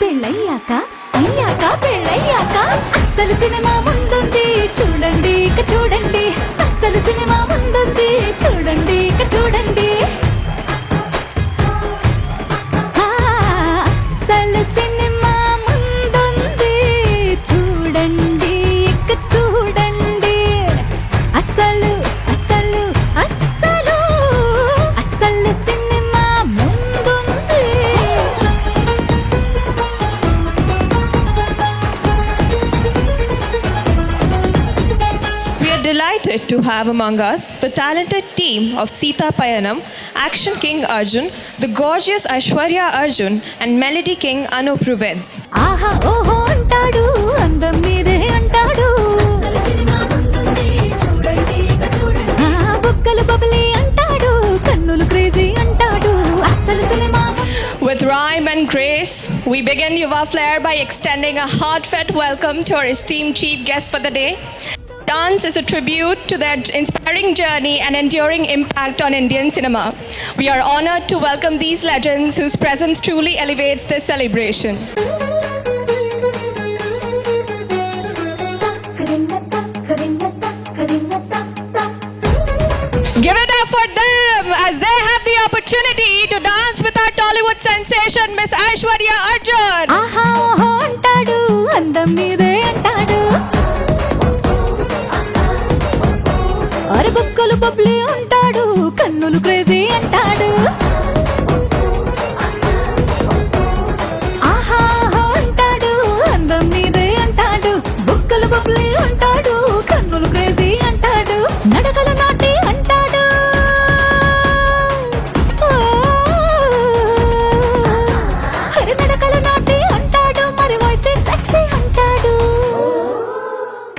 పెళ్ళయ్యాక పెళ్ళయ్యాక అస్సలు సినిమా ముందుంది చూడండి ఇక చూడండి అస్సలు సినిమా ముందుంది చూడండి ఇక చూడండి అస్సలు సినిమా ముందుంది చూడండి ఇక చూడండి అస్సలు అస్సలు అస్సలు అస్సలు సినిమా ముందుంది. We are delighted to have among us the talented team of Sita Payanam, Action King Arjun, the gorgeous Aishwarya Arjun, and Melody King Anup Rubens. ఆహా ఓహో అంటాడు అందం మీదే అంటాడు బుక్కలు బబులి అంటాడు కన్నులు క్రేజీ అంటాడు అస్సలు cinema With rhyme and grace, we begin Yuva Flair by extending a heartfelt welcome to our esteemed chief guest for the day. Dance is a tribute to their inspiring journey and enduring impact on Indian cinema. We are honored to welcome these legends whose presence truly elevates this celebration. Give it up for them as they have the opportunity to dance with our Tollywood sensation, Miss Aishwarya Arjun. ఆహా ఓహో అంటాడు అందం మీదే అంటాడు అరే బుక్కలు బబులి అంటాడు కన్నులు crazy అంటాడు ఆహా ఓహో అంటాడు అందం మీదే అంటాడు బుక్కలు బబులి అంటాడు కన్నులు క్రేజీ అంటాడు నడకలు నాటి అంటాడు అరే నడకలు నాటి అంటాడు మరి వాయిస్ సెక్సీ అంటాడు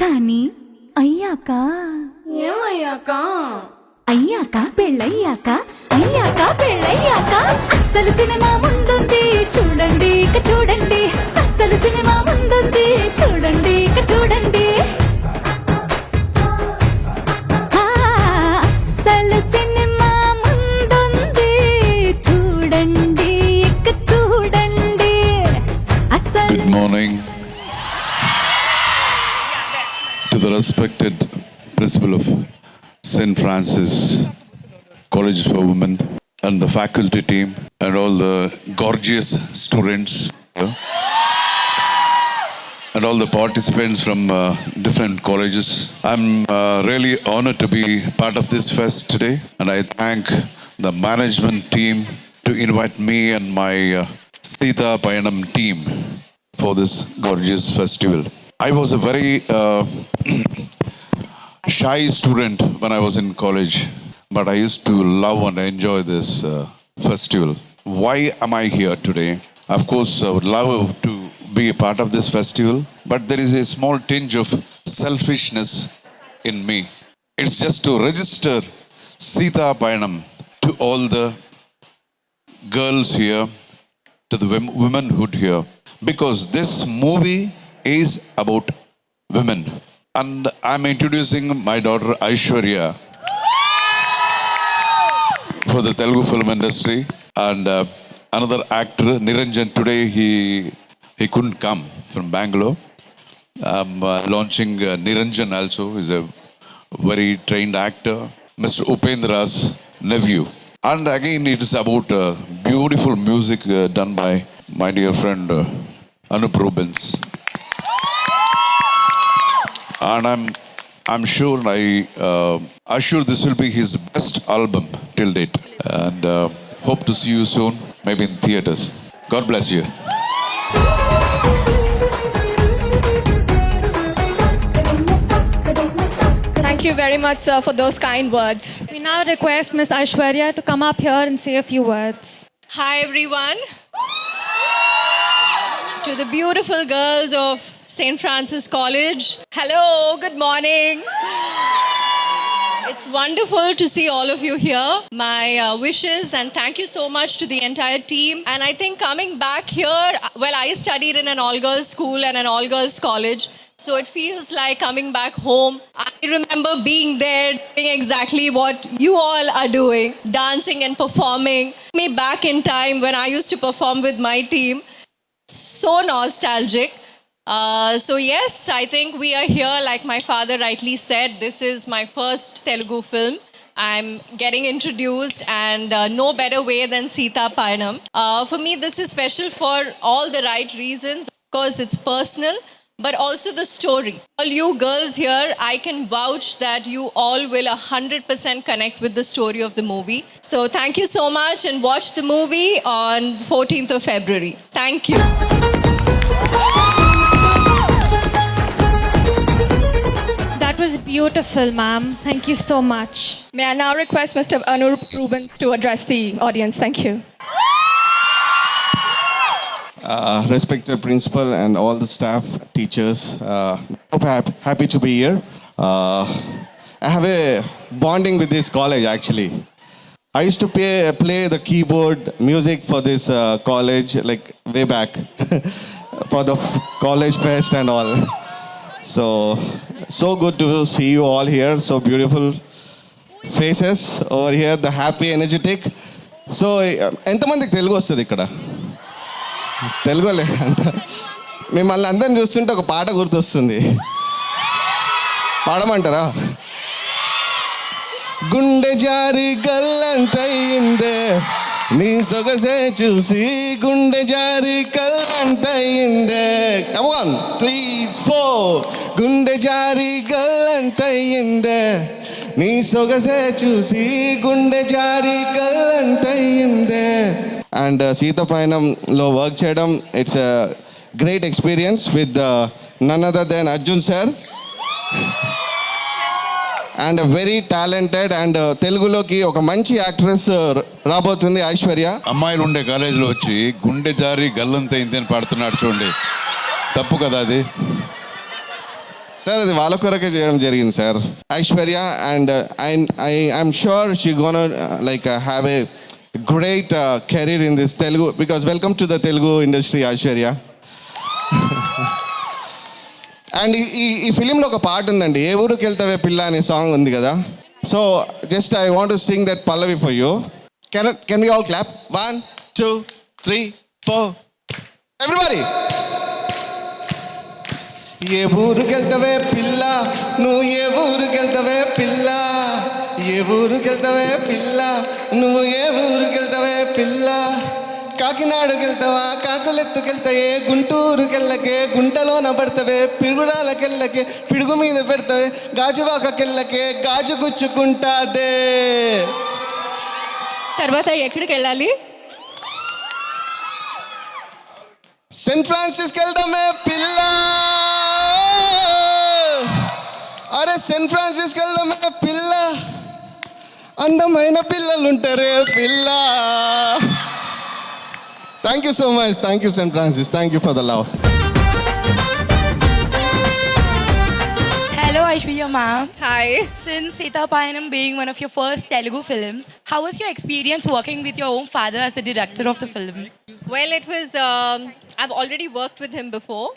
కానీ అయ్యాక పెళ్ళయ్యాక అస్సలు సినిమా ముందుంది చూడండి ఇక చూడండి అస్సలు సినిమా ముందుంది చూడండి ఇక చూడండి అస్సలు సినిమా ముందుంది చూడండి ఇక చూడండి అస్సలు. Good morning to the respected principal of St. Francis College for Women and the faculty team and all the gorgeous students and all the participants from different colleges. I'm really honored to be part of this fest today, and I thank the management team to invite me and my Sita Payanam team for this gorgeous festival. I was a very shy student when I was in college, but I used to love and enjoy this festival. Why am I here today? Of course, I would love to be a part of this festival, but there is a small tinge of selfishness in me. It's just to register Sita Payanam to all the girls here, to the womenhood here, because this movie is about women. And I'm introducing my daughter Aishwarya for the Telugu film industry, and another actor Niranjan. Today he couldn't come from Bangalore. I'm launching Niranjan also. He's a very trained actor, Mr. Upendra's nephew. And again, it is about beautiful music done by my dear friend Anup Rubens. And I'm sure assure this will be his best album till date. And hope to see you soon, maybe in theaters. God bless you. Thank you very much, sir, for those kind words. We now request Ms. Aishwarya to come up here and say a few words. Hi everyone. To the beautiful girls of St. Francis College. Hello, good morning. It's wonderful to see all of you here. My wishes and thank you so much to the entire team. And I think coming back here, well, I studied in an all-girls school and an all-girls college. So it feels like coming back home. I remember being there, doing exactly what you all are doing, dancing and performing. Me back in time when I used to perform with my team. so nostalgic. So yes, I think we are here, like my father rightly said, this is my first Telugu film. I'm getting introduced, and no better way than Sita Payanam. For me, this is special for all the right reasons. Of course, it's personal, but also the story. All you girls here, I can vouch that you all will 100% connect with the story of the movie. So thank you so much, and watch the movie on 14th of February. Thank you. That was beautiful, ma'am. Thank you so much. May I now request Mr. Anurup Rubens to address the audience? Thank you. Respected principal and all the staff, teachers, happy to be here. I have a bonding with this college actually. I used to play the keyboard music for this college like way back for the college fest and all. So good to see you all here. So beautiful faces over here, the happy, energetic. So ఎంతమందికి తెలుగు వస్తుంది ఇక్కడ? తెలుగులే అంత. మిమ్మల్ని అందరిని చూస్తుంటే ఒక పాట గుర్తొస్తుంది, పాడమంటారా? గుండె జారి గల్లంతయిందే నీ సొగసే చూసి, గుండె జారి గల్లంతయిందే. Come on, 3, 4. గుండె జారి గల్లంతయిందే నీ సొగసే చూసి, గుండె జారి గల్లంతయిందే. అండ్ సీత పయనంలో వర్క్ చేయడం, it's a great experience with none other than Arjun sir. And very talented, and తెలుగులోకి ఒక మంచి యాక్ట్రెస్ రాబోతుంది ఐశ్వర్య. అమ్మాయిలు ఉండే కాలేజీలో వచ్చి గుండె జారి గల్లంతైంది అని పాడుతున్నాడు చూడండి, తప్పు కదా అది? సార్ అది వాళ్ళ కొరకే చేయడం జరిగింది sir, Aishwarya. And I'm sure she gonna like have a great career in this Telugu, because welcome to the Telugu industry Aishwarya. And ఈ ఫిలింలో ఒక పాట ఉందండి, ఏ ఊరికి వెళ్తావే పిల్ల అనే సాంగ్ ఉంది కదా. So just I want to sing that pallavi for you. Can we all clap? 1, 2, 3, 4 everybody. ఏ ఊరికి వెళ్తావే పిల్ల, నువ్వు ఏ ఊరికి వెళ్తావే పిల్ల, ఏ ఊరికి వెళ్తావే పిల్ల, నువ్వు ఏ ఊరికి వెళ్తావే పిల్ల. కాకినాడకి వెళ్తావా కాకులెత్తుకెళ్తాయే, గుంటూరుకెళ్ళకే గుంటలోన పడతావే, పిడుగురాలకెళ్ళకే పిడుగు మీద పెడతావే, గాజువాకకెళ్ళకే గాజు గుచ్చుకుంటాదే. తర్వాత ఎక్కడికి వెళ్ళాలి? సెయింట్ ఫ్రాన్సిస్కి వెళ్దామే పిల్ల, అరే సెయింట్ ఫ్రాన్సిస్కి వెళ్దామే పిల్ల, అందమైన పిల్లలుంటారే పిల్ల. Thank you so much. Thank you, St. Francis. Thank you for the love. Hello, Aishwarya ma'am. Hi. Since Sita Payanam being one of your first Telugu films, how was your experience working with your own father as the director of the film? Well, it was, I've already worked with him before,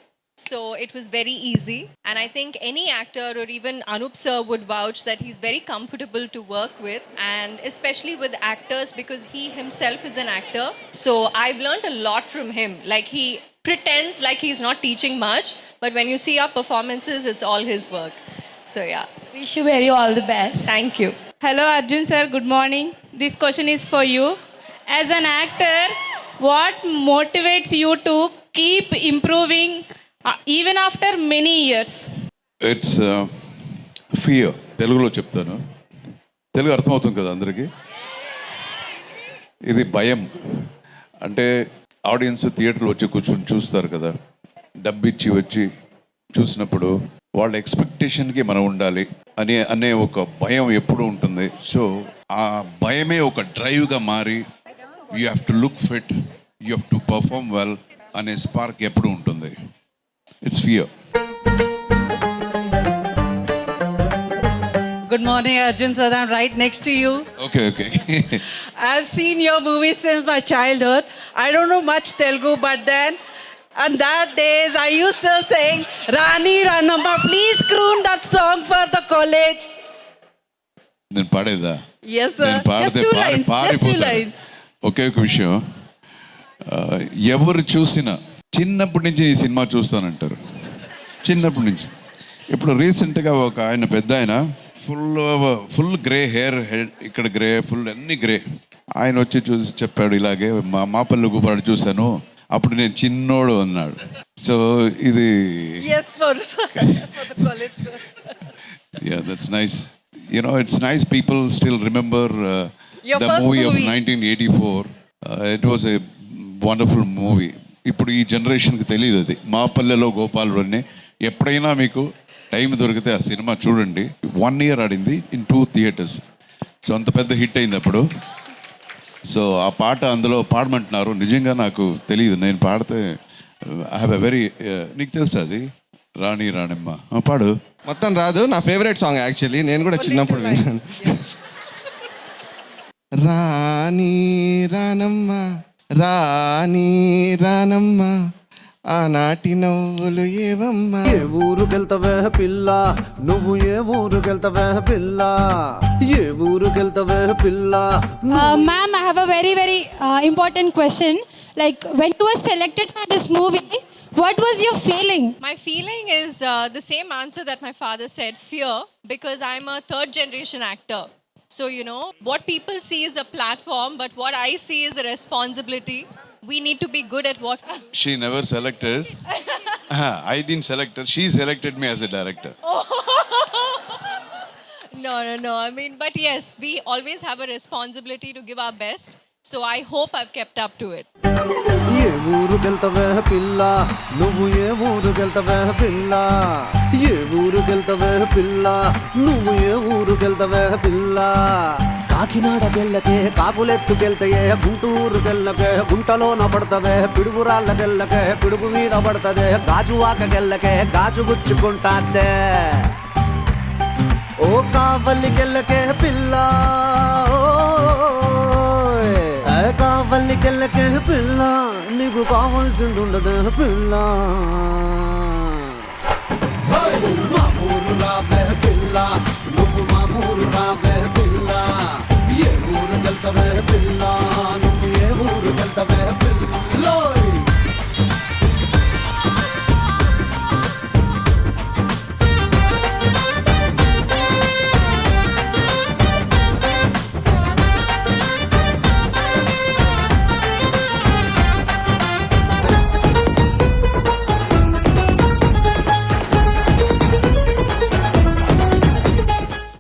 so it was very easy. And I think any actor or even Anup sir would vouch that he's very comfortable to work with, and especially with actors because he himself is an actor. So I've learned a lot from him. Like, he pretends like he's not teaching much, but when you see our performances, it's all his work. So yeah. Wish you very all the best. Thank you. Hello Arjun sir, good morning. This question is for you. As an actor, what motivates you to keep improving even after many years? It's fear. తెలుగులో చెప్తాను, తెలుగు అర్థమవుతుంది కదా అందరికీ. ఇది భయం. అంటే audience థియేటర్లో వచ్చి కూర్చొని చూస్తారు కదా, డబ్బు ఇచ్చి వచ్చి చూసినప్పుడు వాళ్ళ ఎక్స్పెక్టేషన్కి మనం ఉండాలి అనే ఒక భయం ఎప్పుడూ ఉంటుంది. సో ఆ భయమే ఒక డ్రైవ్గా మారి you have to look fit, you have to perform well అనే స్పార్క్ ఎప్పుడూ ఉంటుంది. It's fear. Good morning, Arjun sir. I'm right next to you. Okay. I've seen your movies since my childhood. I don't know much Telugu, but then on that days I used to sing Rani Ranamma. Please croon that song for the college. నేను పాడేదా? Yes sir. Just two lines. ఒకే ఒక విషయం, ఎవరు చూసినా చిన్నప్పటి నుంచి ఈ cinema చూస్తానంటారు, చిన్నప్పటి నుంచి. ఇప్పుడు రీసెంట్గా ఒక ఆయన పెద్ద ఆయన ఫుల్ గ్రే హెయిర్, ఇక్కడ గ్రే, ఫుల్ అన్ని గ్రే, ఆయన వచ్చి చూసి చెప్పాడు ఇలాగే మా పల్లె గుబాడు చూశాను, అప్పుడు నేను చిన్నోడు అన్నాడు. సో ఇది Yes, for the college. yeah, that's nice. You know, it's nice people still remember Your the first movie of movie. 1984. It was a wonderful movie. ఇప్పుడు ఈ జనరేషన్కి తెలియదు అది. మా పల్లెలో గోపాలుడు అని. ఎప్పుడైనా మీకు టైం దొరికితే ఆ సినిమా చూడండి. 1 year ఆడింది ఇన్ 2 theaters. సో అంత పెద్ద హిట్ అయింది అప్పుడు. సో ఆ పాట అందులో పాడమంటున్నారు, నిజంగా నాకు తెలియదు, నేను పాడితే ఐ హ్యావ్ ఎ వెరీ, నీకు తెలుసా అది రాణి రాణమ్మ పాడు. మొత్తం రాదు, నా ఫేవరెట్ సాంగ్ యాక్చువల్లీ, నేను కూడా చిన్నప్పుడు విన్నాను. రాణి రానమ్మ రాణి రానమ్మ ఆనాటి నవ్వులు ఏవమ్మా. ఏ ఊరుకెళ్తావే పిల్ల, నువ్వు ఏ ఊరుకెళ్తావే పిల్ల, ఏ ఊరుకెళ్తావే పిల్ల. Ma'am, I have a very important question. Like, when you were selected for this movie, what was your feeling? My feeling is the same answer that my father said, fear, because I'm a third generation actor. So, you know, what people see is a platform, but what I see is a responsibility. We need to be good at what... She never selected. I didn't select her. She selected me as a director. No. I mean, but yes, we always have a responsibility to give our best. So I hope I've kept up to it. ఏ ఊరుకెళ్తావే పిల్ల, నువ్వు ఏ ఊరుకెళ్తావే పిల్ల, ఏ ఊరుకెళ్తావే పిల్ల, నువ్వు ఏ ఊరుకెళ్తావే పిల్ల. కాకినాడకెళ్ళకే కాకులెత్తుకెళ్తాయే, గుంటూరుకెళ్ళకే గుంటలోన పడతావే, పిడుగురాళ్ళకెళ్ళకే పిడుగు మీద పడతదే, గాజువాకకెళ్ళకే గాజు గుచ్చుకుంటాదే. ఓ కావలికెళ్ళకే పిల్ల, కావలికెళ్ళకే పిల్ల, నీకు కావాల్సింది ఉండదే పిల్ల. మా ఊరు రావే పిల్ల, నువ్వు మా ఊరు రావే పిల్ల, ఏ ఊరు వెళ్తావే పిల్ల.